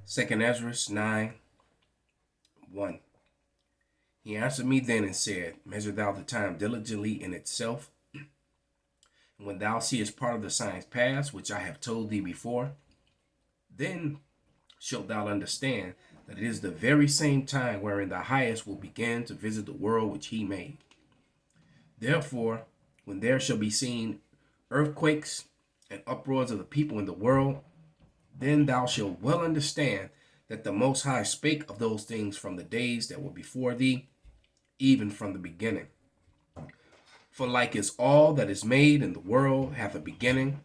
2nd Ezra 9:1. He answered me then and said, Measure thou the time diligently in itself, and when thou seest part of the signs pass, which I have told thee before, then shalt thou understand that it is the very same time wherein the highest will begin to visit the world which he made. Therefore, when there shall be seen earthquakes and uproars of the people in the world, then thou shalt well understand that the Most High spake of those things from the days that were before thee, even from the beginning. For like as all that is made in the world hath a beginning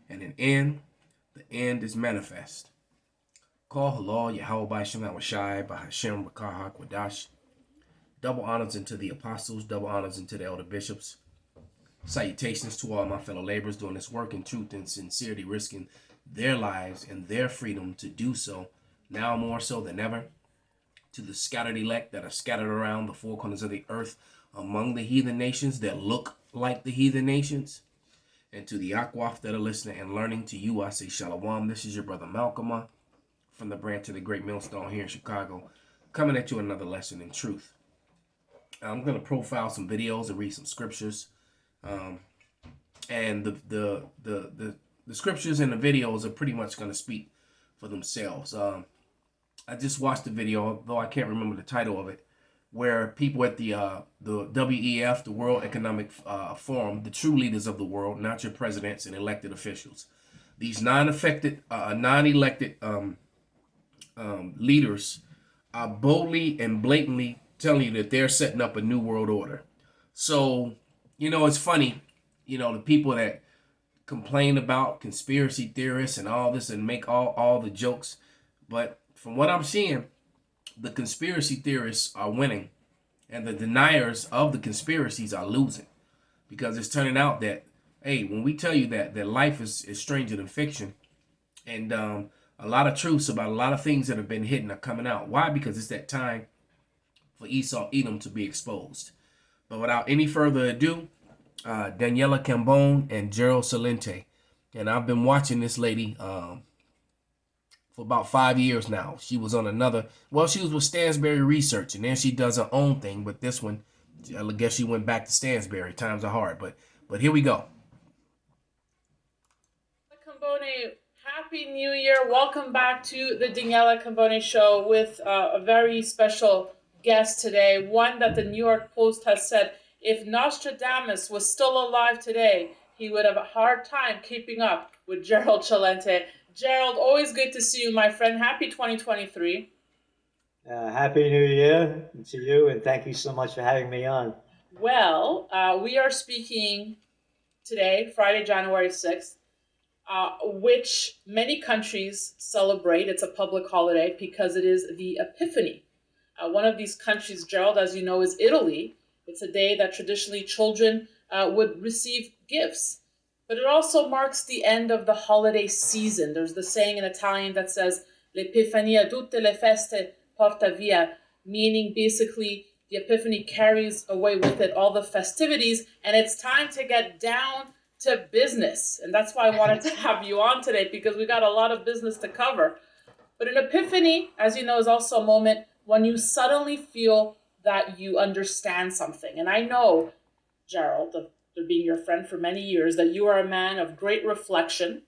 and an end, the end is manifest. Call halal Yahweh by Shem Shai by Hashem Bakar Hakwadash. Double honors unto the apostles, double honors unto the elder bishops. Salutations to all my fellow laborers doing this work in truth and sincerity, risking their lives and their freedom to do so, now more so than ever. To the scattered elect that are scattered around the four corners of the earth among the heathen nations that look like the heathen nations. And to the Akwaf that are listening and learning, to you I say Shalom. This is your brother Malcolm from the branch of the Great Millstone here in Chicago, coming at you another lesson in truth. I'm going to profile some videos and read some scriptures. And the scriptures and the videos are pretty much going to speak for themselves. I just watched the video, though I can't remember the title of it, where people at the WEF, the World Economic Forum, the true leaders of the world, not your presidents and elected officials, these non-elected leaders are boldly and blatantly telling you that they're setting up a new world order. So, it's funny, the people that complain about conspiracy theorists and all this and make all the jokes. But from what I'm seeing, the conspiracy theorists are winning and the deniers of the conspiracies are losing, because it's turning out that, hey, when we tell you that life is stranger than fiction, and a lot of truths about a lot of things that have been hidden are coming out. Why? Because it's that time for Esau Edom to be exposed. But without any further ado, Daniela Cambone and Gerald Salente. And I've been watching this lady for about 5 years now. She was on she was with Stansberry Research, and then she does her own thing. But this one, I guess she went back to Stansberry. Times are hard. But here we go. Cambone, Happy New Year. Welcome back to the Daniela Cambone Show with a very special guest today. One that the New York Post has said, if Nostradamus was still alive today, he would have a hard time keeping up with Gerald Chalente. Gerald, always good to see you, my friend. Happy 2023. Happy New Year to you, and thank you so much for having me on. Well, we are speaking today, Friday, January 6th, which many countries celebrate. It's a public holiday because it is the Epiphany. One of these countries, Gerald, as you know, is Italy. It's a day that traditionally children would receive gifts. But it also marks the end of the holiday season. There's the saying in Italian that says, L'Epifania tutte le feste porta via, meaning basically the Epiphany carries away with it all the festivities, and it's time to get down to business. And that's why I wanted to have you on today, because we got a lot of business to cover. But an Epiphany, as you know, is also a moment when you suddenly feel that you understand something. And I know, Gerald, of being your friend for many years, that you are a man of great reflection,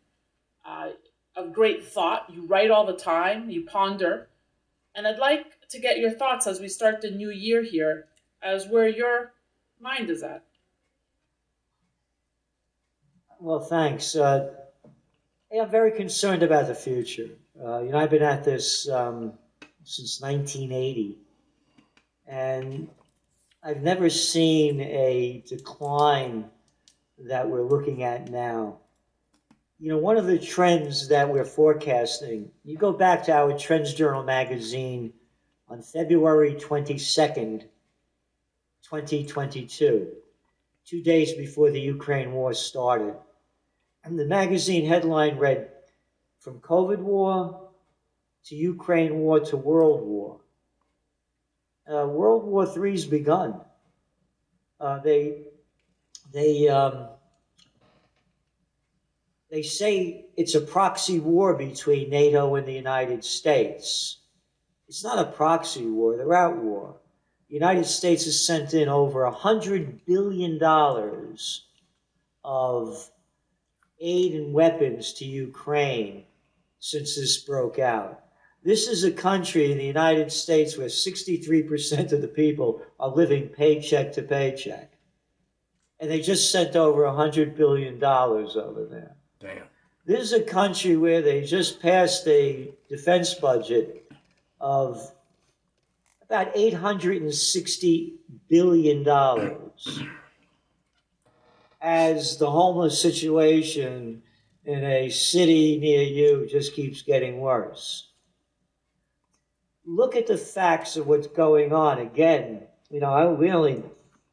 of great thought. You write all the time, you ponder. And I'd like to get your thoughts as we start the new year here, as where your mind is at. Well, thanks. I'm very concerned about the future. I've been at this since 1980, and I've never seen a decline that we're looking at now. One of the trends that we're forecasting, you go back to our Trends Journal magazine on February 22nd, 2022, 2 days before the Ukraine war started. And the magazine headline read, "From COVID war to Ukraine war to World War." World War III's begun. They they say it's a proxy war between NATO and the United States. It's not a proxy war, they're at war. The United States has sent in over $100 billion of aid and weapons to Ukraine since this broke out. This is a country in the United States where 63% of the people are living paycheck to paycheck. And they just sent over $100 billion over there. Damn. This is a country where they just passed a defense budget of about $860 billion as the homeless situation in a city near you just keeps getting worse. Look at the facts of what's going on. Again, we only,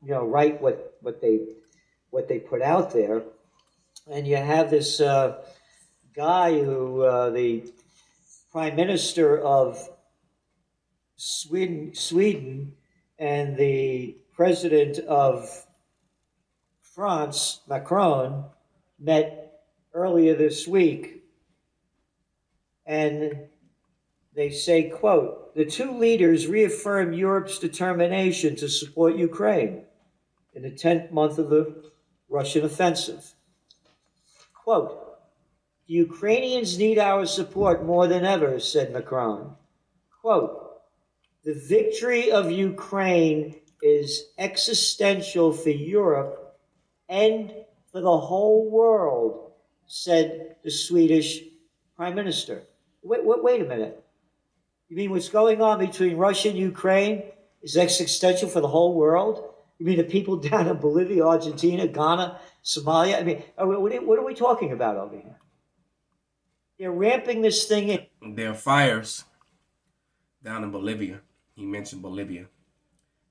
write what they put out there, and you have this guy who, the prime minister of Sweden, and the president of France, Macron, met earlier this week, and they say, quote, the two leaders reaffirmed Europe's determination to support Ukraine in the 10th month of the Russian offensive. Quote, the Ukrainians need our support more than ever, said Macron. Quote, the victory of Ukraine is existential for Europe and for the whole world, said the Swedish prime minister. Wait a minute. You mean what's going on between Russia and Ukraine is existential for the whole world? You mean the people down in Bolivia, Argentina, Ghana, Somalia? I mean, what are we talking about over here? They're ramping this thing in. There are fires down in Bolivia. He mentioned Bolivia.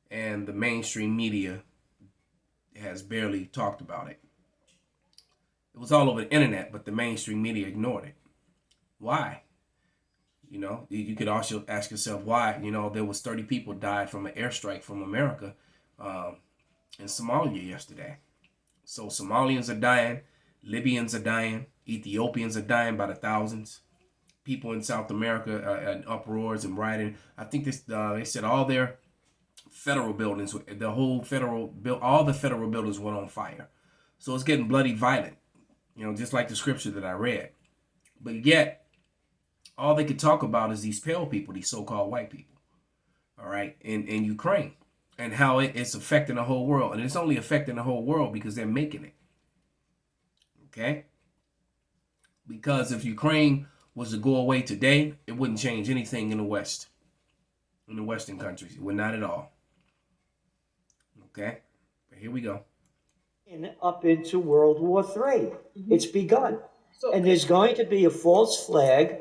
And the mainstream media has barely talked about it. It was all over the internet, but the mainstream media ignored it. Why? You could also ask yourself why. There was 30 people died from an airstrike from America in Somalia yesterday. So Somalians are dying, Libyans are dying, Ethiopians are dying by the thousands. People in South America are in uproars and rioting. I think they said all their federal buildings, all the federal buildings went on fire. So it's getting bloody violent, just like the scripture that I read. But yet, all they could talk about is these pale people, these so-called white people, all right, in Ukraine, and how it's affecting the whole world. And it's only affecting the whole world because they're making it, okay? Because if Ukraine was to go away today, it wouldn't change anything in the West, in the Western countries. It would not at all, okay? But here we go. Up into World War III. Mm-hmm. It's begun. And there's going to be a false flag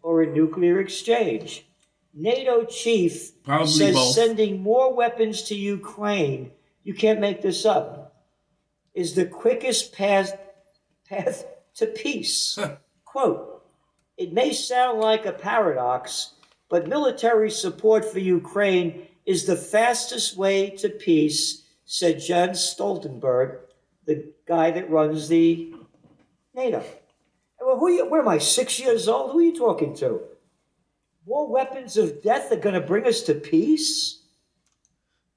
or a nuclear exchange. NATO chief says both. Sending more weapons to Ukraine, you can't make this up, is the quickest path to peace. Quote, it may sound like a paradox, but military support for Ukraine is the fastest way to peace, said Jens Stoltenberg, the guy that runs the NATO. Well, where am I, 6 years old? Who are you talking to? More weapons of death are going to bring us to peace?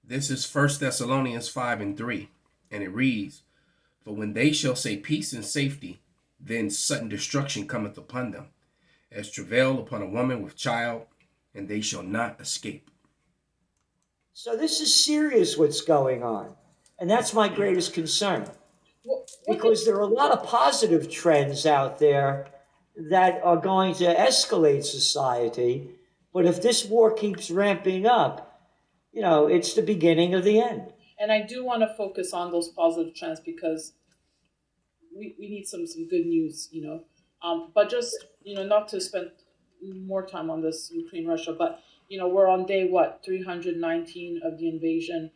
This is 1 Thessalonians 5:3, and it reads, for when they shall say peace and safety, then sudden destruction cometh upon them, as travail upon a woman with child, and they shall not escape. So this is serious what's going on, and that's my greatest concern. Because there are a lot of positive trends out there that are going to escalate society. But if this war keeps ramping up, it's the beginning of the end. And I do want to focus on those positive trends because we need some good news, But just, not to spend more time on this Ukraine-Russia, but, we're on day, 319 of the invasion.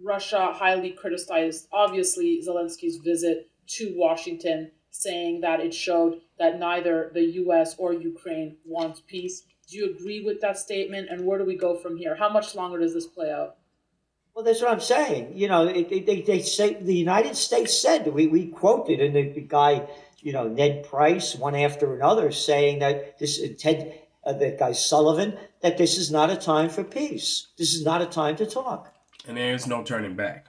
Russia highly criticized, obviously, Zelensky's visit to Washington, saying that it showed that neither the U.S. or Ukraine wants peace. Do you agree with that statement? And where do we go from here? How much longer does this play out? Well, that's what I'm saying. You know, they say the United States said we quoted and the guy, you know, Ned Price, one after another, saying that this Ted, that guy Sullivan, that this is not a time for peace. This is not a time to talk. And there is no turning back.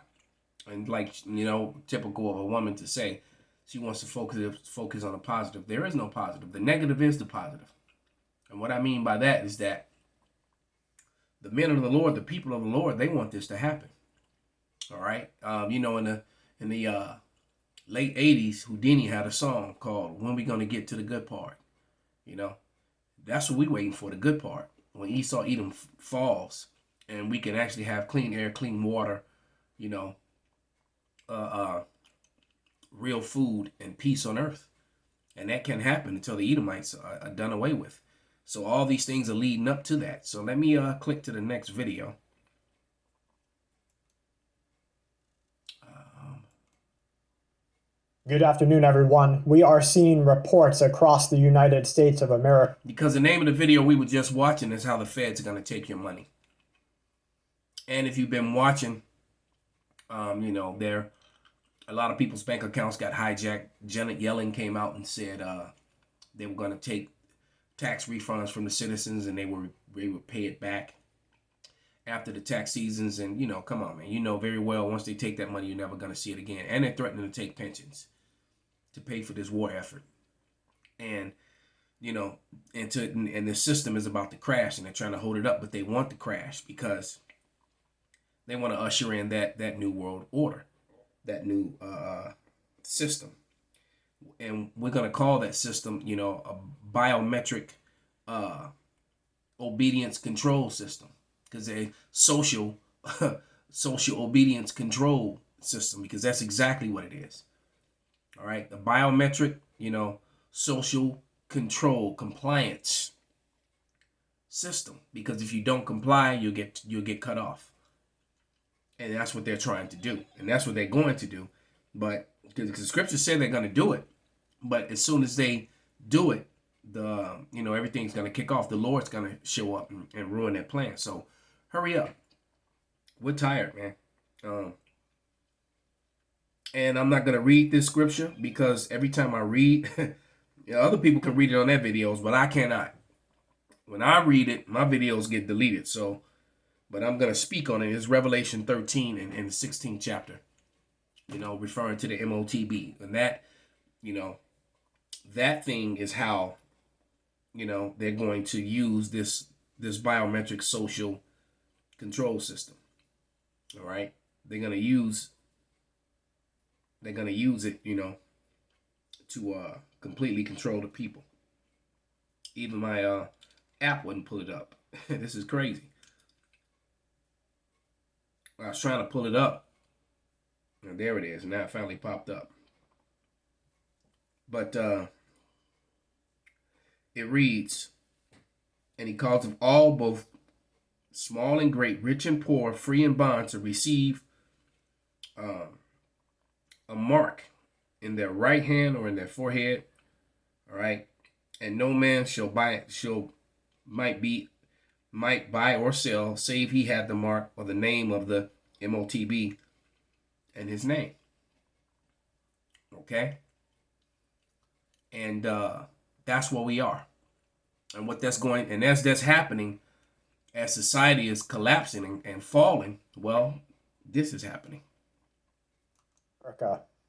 And like, you know, typical of a woman to say, she wants to focus on the positive. There is no positive. The negative is the positive. And what I mean by that is that the men of the Lord, the people of the Lord, they want this to happen. All right. You know, in the late '80s, Houdini had a song called "When We Gonna Get to the Good Part." You know, that's what we waiting for, the good part. When Esau Edom falls, and we can actually have clean air, clean water. You know, uh, uh, real food and peace on earth, and that can happen until the Edomites are done away with. So all these things are leading up to that. So let me click to the next video. Good afternoon, everyone. We are seeing reports across the United States of America. Because the name of the video we were just watching is how the feds are going to take your money. And if you've been watching, you know, there a lot of people's bank accounts got hijacked. Janet Yellen came out and said they were going to take tax refunds from the citizens and they would pay it back after the tax seasons. And, you know, come on, man. You know very well once they take that money, you're never going to see it again. And they're threatening to take pensions to pay for this war effort. And, you know, and the system is about to crash and they're trying to hold it up, but they want to crash because they want to usher in that new world order, that new system. And we're going to call that system, you know, a biometric obedience control system, because a social obedience control system, because that's exactly what it is. All right, the biometric, you know, social control compliance system, because if you don't comply, you'll get cut off. And that's what they're trying to do, and that's what they're going to do. But because the scriptures say they're going to do it, but as soon as they do it, everything's going to kick off. The Lord's going to show up and ruin their plan. So hurry up. We're tired, man. And I'm not going to read this scripture because every time I read, other people can read it on their videos, but I cannot. When I read it, my videos get deleted. So, but I'm going to speak on it. It's Revelation 13 in the 16th chapter, you know, referring to the MOTB. And that, you know, that thing is how, you know, they're going to use this biometric social control system. All right. They're going to use it, you know, to completely control the people. Even my app wouldn't pull it up. This is crazy. I was trying to pull it up. And there it is. Now it finally popped up. But it reads, and he calls of all, both small and great, rich and poor, free and bond, to receive a mark in their right hand or in their forehead. All right. And no man might buy or sell, save he had the mark or the name of the MOTB and his name. Okay. And that's where we are. And what that's going, and as that's happening, as society is collapsing and falling, well, this is happening.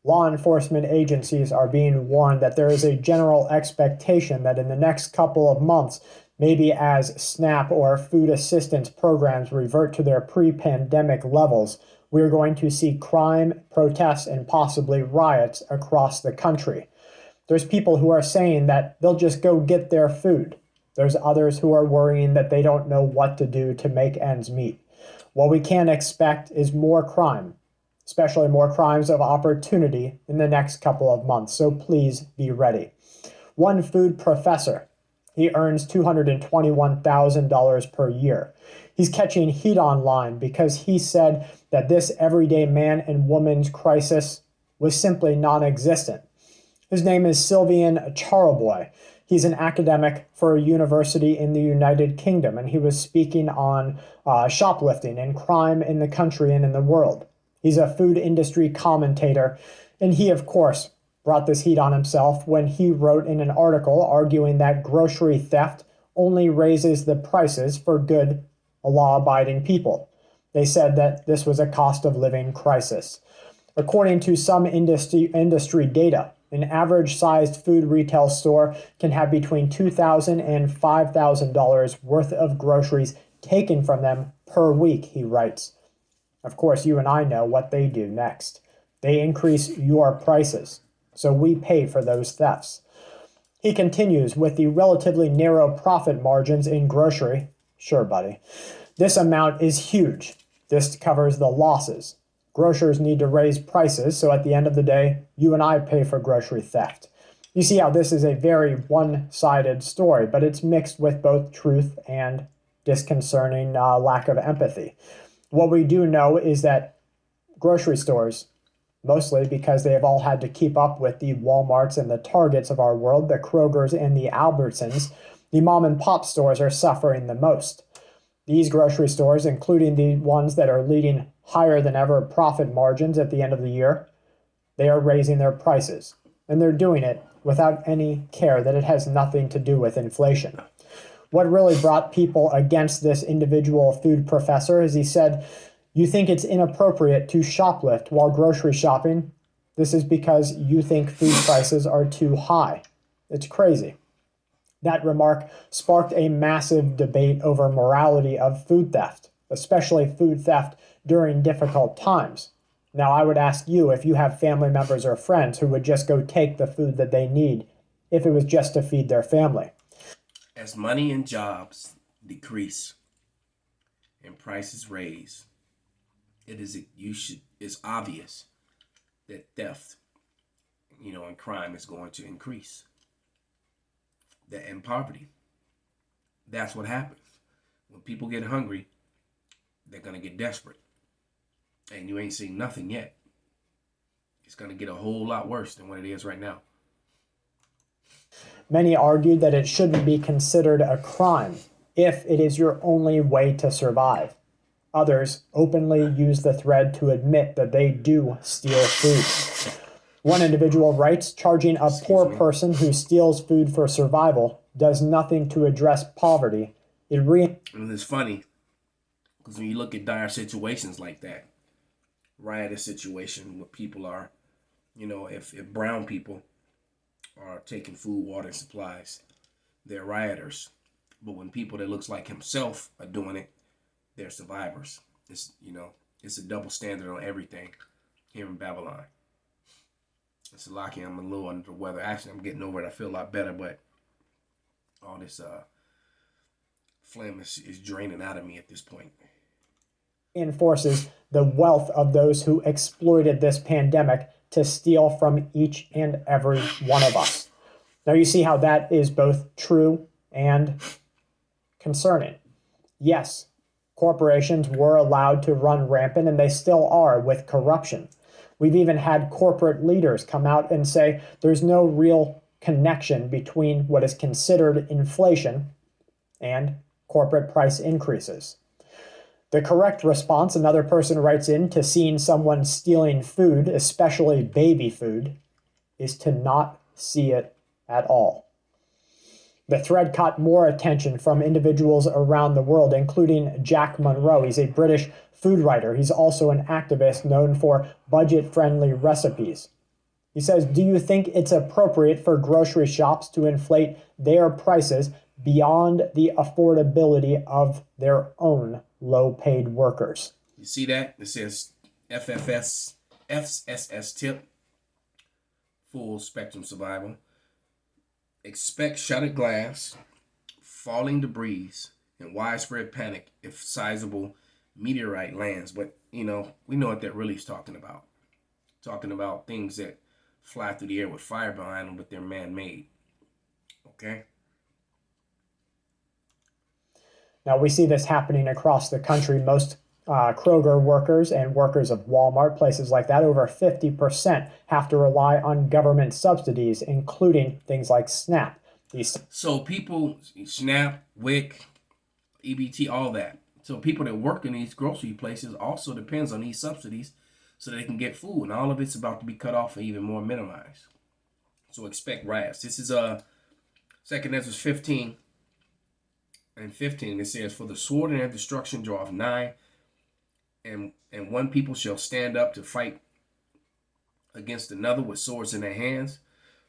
Law enforcement agencies are being warned that there is a general expectation that in the next couple of months, maybe as SNAP or food assistance programs revert to their pre-pandemic levels, we're going to see crime, protests, and possibly riots across the country. There's people who are saying that they'll just go get their food. There's others who are worrying that they don't know what to do to make ends meet. What we can expect is more crime, especially more crimes of opportunity in the next couple of months. So please be ready. One food professor, he earns $221,000 per year. He's catching heat online because he said that this everyday man and woman's crisis was simply non-existent. His name is Sylvian Charleboy. He's an academic for a university in the United Kingdom, and he was speaking on shoplifting and crime in the country and in the world. He's a food industry commentator, and he, of course, brought this heat on himself when he wrote in an article arguing that grocery theft only raises the prices for good, law-abiding people. They said that this was a cost of living crisis. According to some industry data, an average-sized food retail store can have between $2,000 and $5,000 worth of groceries taken from them per week, he writes. Of course, you and I know what they do next. They increase your prices, so we pay for those thefts. He continues with the relatively narrow profit margins in grocery. Sure, buddy. This amount is huge. This covers the losses. Grocers need to raise prices, so at the end of the day, you and I pay for grocery theft. You see how this is a very one-sided story, but it's mixed with both truth and disconcerting lack of empathy. What we do know is that grocery stores, mostly because they have all had to keep up with the Walmarts and the Targets of our world, the Krogers and the Albertsons, the mom and pop stores are suffering the most. These grocery stores, including the ones that are leading higher than ever profit margins at the end of the year, they are raising their prices. And they're doing it without any care that it has nothing to do with inflation. What really brought people against this individual food professor is he said, "You think it's inappropriate to shoplift while grocery shopping? This is because you think food prices are too high." It's crazy. That remark sparked a massive debate over morality of food theft, especially food theft during difficult times. Now, I would ask you if you have family members or friends who would just go take the food that they need if it was just to feed their family. As money and jobs decrease and prices raise, it's obvious that theft, and crime is going to increase. And poverty. That's what happens. When people get hungry, they're going to get desperate. And you ain't seen nothing yet. It's going to get a whole lot worse than what it is right now. Many argued that it shouldn't be considered a crime if it is your only way to survive. Others openly use the thread to admit that they do steal food. One individual writes, charging a poor person who steals food for survival does nothing to address poverty. And it's funny, because when you look at dire situations like that, riotous situation where people are, if brown people are taking food, water, and supplies, they're rioters. But when people that looks like himself are doing it, they're survivors. It's a double standard on everything here in Babylon. It's lucky I'm a little under the weather. Actually, I'm getting over it. I feel a lot better, but all this phlegm is draining out of me at this point. Reinforces the wealth of those who exploited this pandemic to steal from each and every one of us. Now you see how that is both true and concerning. Yes, corporations were allowed to run rampant, and they still are with corruption. We've even had corporate leaders come out and say there's no real connection between what is considered inflation and corporate price increases. The correct response, another person writes in, to seeing someone stealing food, especially baby food, is to not see it at all. The thread caught more attention from individuals around the world, including Jack Monroe. He's a British food writer. He's also an activist known for budget-friendly recipes. He says, "Do you think it's appropriate for grocery shops to inflate their prices beyond the affordability of their own low-paid workers?" You see that? It says FSS tip, full spectrum survival. Expect shattered glass, falling debris, and widespread panic if sizable meteorite lands. But, we know what that really is talking about. Talking about things that fly through the air with fire behind them, but they're man-made. Okay? Now, we see this happening across the country. Most Kroger workers and workers of Walmart, places like that, over 50% have to rely on government subsidies, including things like SNAP. these. So people, SNAP, WIC, EBT, all that. So people that work in these grocery places also depends on these subsidies so they can get food. And all of it's about to be cut off and even more minimized. So expect riots. This is 2 Ezra 15 and 15. It says, "For the sword and their destruction draweth nigh, and one people shall stand up to fight against another with swords in their hands.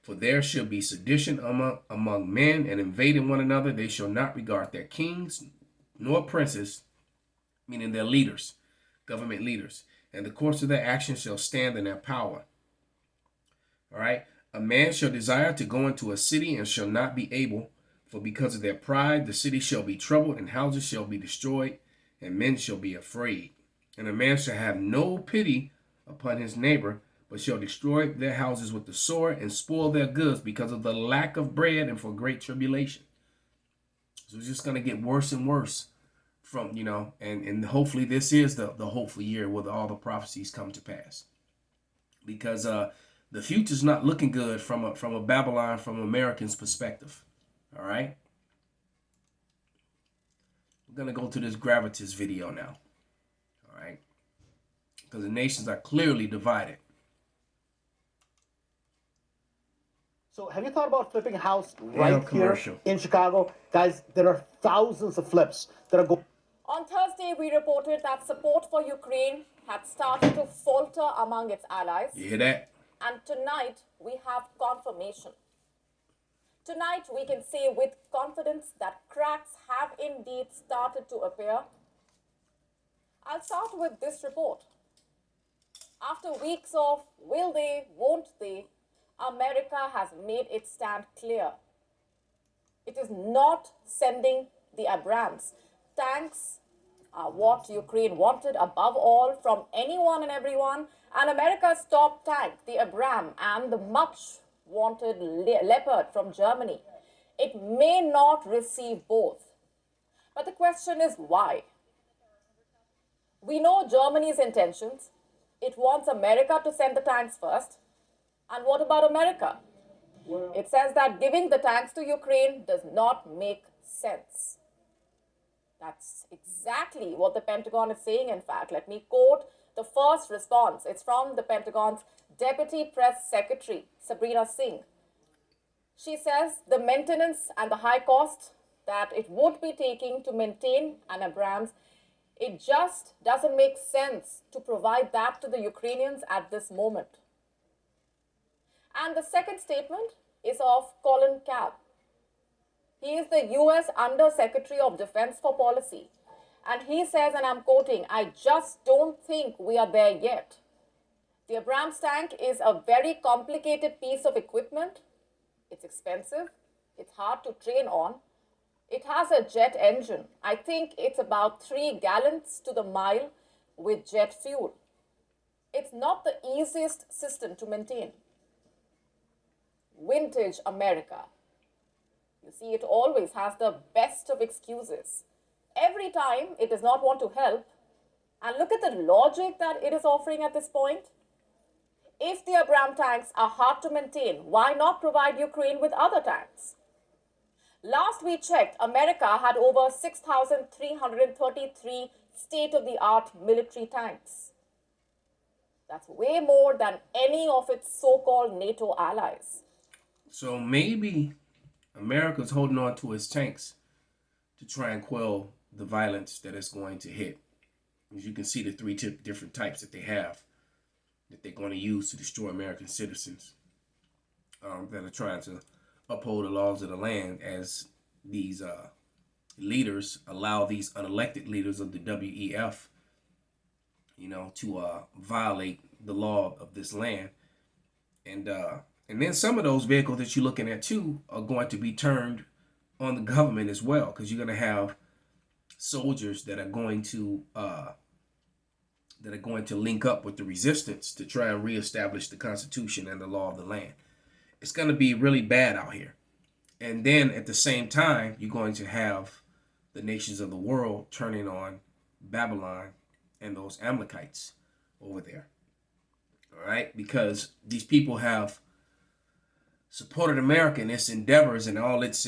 For there shall be sedition among men, and invading one another. They shall not regard their kings nor princes," meaning their leaders, government leaders, "and the course of their actions shall stand in their power." All right. "A man shall desire to go into a city and shall not be able, for because of their pride the city shall be troubled, and houses shall be destroyed, and men shall be afraid. And a man shall have no pity upon his neighbor, but shall destroy their houses with the sword and spoil their goods because of the lack of bread and for great tribulation." So it's just going to get worse and worse from, and hopefully this is the hopeful year where all the prophecies come to pass. Because the future's not looking good from a Babylon, from Americans' perspective. All right? We're going to go to this Gravitas video now. All right? Because the nations are clearly divided. So have you thought about flipping a house right here commercial. in Chicago? Guys, there are thousands of flips that are going. On Thursday, we reported that support for Ukraine had started to falter among its allies. You hear that? And tonight, we have confirmation. Tonight, we can say with confidence that cracks have indeed started to appear. I'll start with this report. After weeks of will they, won't they, America has made its stand clear. It is not sending the Abrams. Tanks are what Ukraine wanted above all from anyone and everyone. And America's top tank, the Abram, and the much wanted Leopard from Germany. It may not receive both. But the question is why? We know Germany's intentions. It wants America to send the tanks first. And what about America? It says that giving the tanks to Ukraine does not make sense. That's exactly what the Pentagon is saying, in fact. Let me quote the first response. It's from the Pentagon's Deputy Press Secretary, Sabrina Singh. She says the maintenance and the high cost that it would be taking to maintain an Abrams, it just doesn't make sense to provide that to the Ukrainians at this moment. And the second statement is of Colin Kapp. He is the US Under Secretary of Defense for Policy. And he says, and I'm quoting, "I just don't think we are there yet. The Abrams tank is a very complicated piece of equipment. It's expensive. It's hard to train on. It has a jet engine. I think it's about 3 gallons to the mile with jet fuel. It's not the easiest system to maintain." Vintage America. You see, it always has the best of excuses. Every time it does not want to help. And look at the logic that it is offering at this point. If the Abram tanks are hard to maintain, why not provide Ukraine with other tanks? Last we checked, America had over 6,333 state-of-the-art military tanks. That's way more than any of its so-called NATO allies. So maybe America's holding on to its tanks to try and quell the violence that is going to hit. As you can see, the 3 different types that they have that they're going to use to destroy American citizens that are trying to uphold the laws of the land, as these leaders allow these unelected leaders of the WEF, to violate the law of this land. And then some of those vehicles that you're looking at too are going to be turned on the government as well, because you're going to have soldiers that are going to link up with the resistance to try and reestablish the Constitution and the law of the land. It's going to be really bad out here. And then at the same time, you're going to have the nations of the world turning on Babylon and those Amalekites over there. All right? Because these people have supported America in its endeavors and all its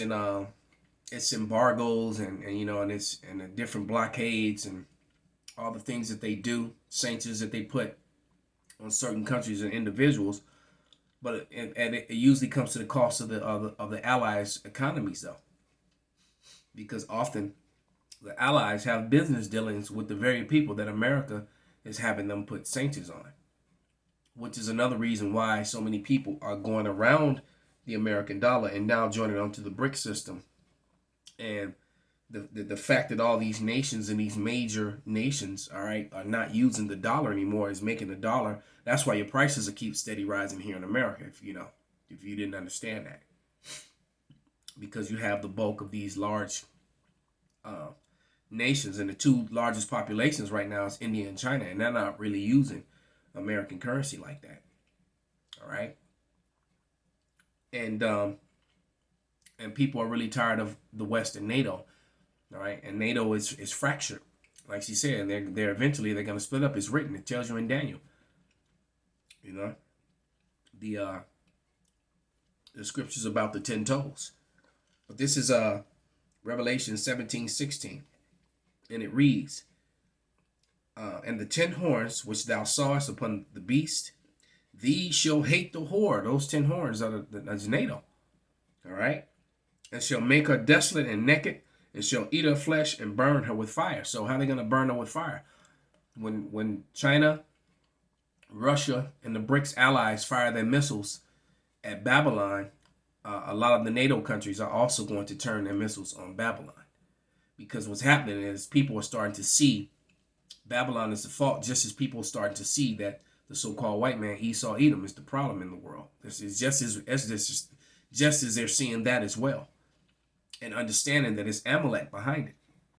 embargoes and the different blockades and all the things that they do, sanctions that they put on certain countries and individuals. But it usually comes to the cost of the allies' economies, though, because often the allies have business dealings with the very people that America is having them put sanctions on, which is another reason why so many people are going around the American dollar and now joining onto the BRIC system. And the fact that all these nations and these major nations, all right, are not using the dollar anymore is making the dollar. That's why your prices will keep steady rising here in America. If you didn't understand that, because you have the bulk of these large nations, and the two largest populations right now is India and China, and they're not really using American currency like that. All right, and people are really tired of the West and NATO. All right, and NATO is fractured, like she said, and they're eventually they're going to split up. It's written. It tells you in Daniel. You know, the scriptures about the 10 toes. But this is Revelation 17:16, and it reads, "And the 10 horns which thou sawest upon the beast, these shall hate the whore." Those 10 horns that's NATO. All right, and shall make her desolate and naked, and shall eat her flesh and burn her with fire. So how are they going to burn her with fire? When China, Russia, and the BRICS allies fire their missiles at Babylon, a lot of the NATO countries are also going to turn their missiles on Babylon. Because what's happening is people are starting to see Babylon as the fault, just as people are starting to see that the so-called white man, Esau Edom, is the problem in the world. This is just as they're seeing that as well, and understanding that it's Amalek behind it.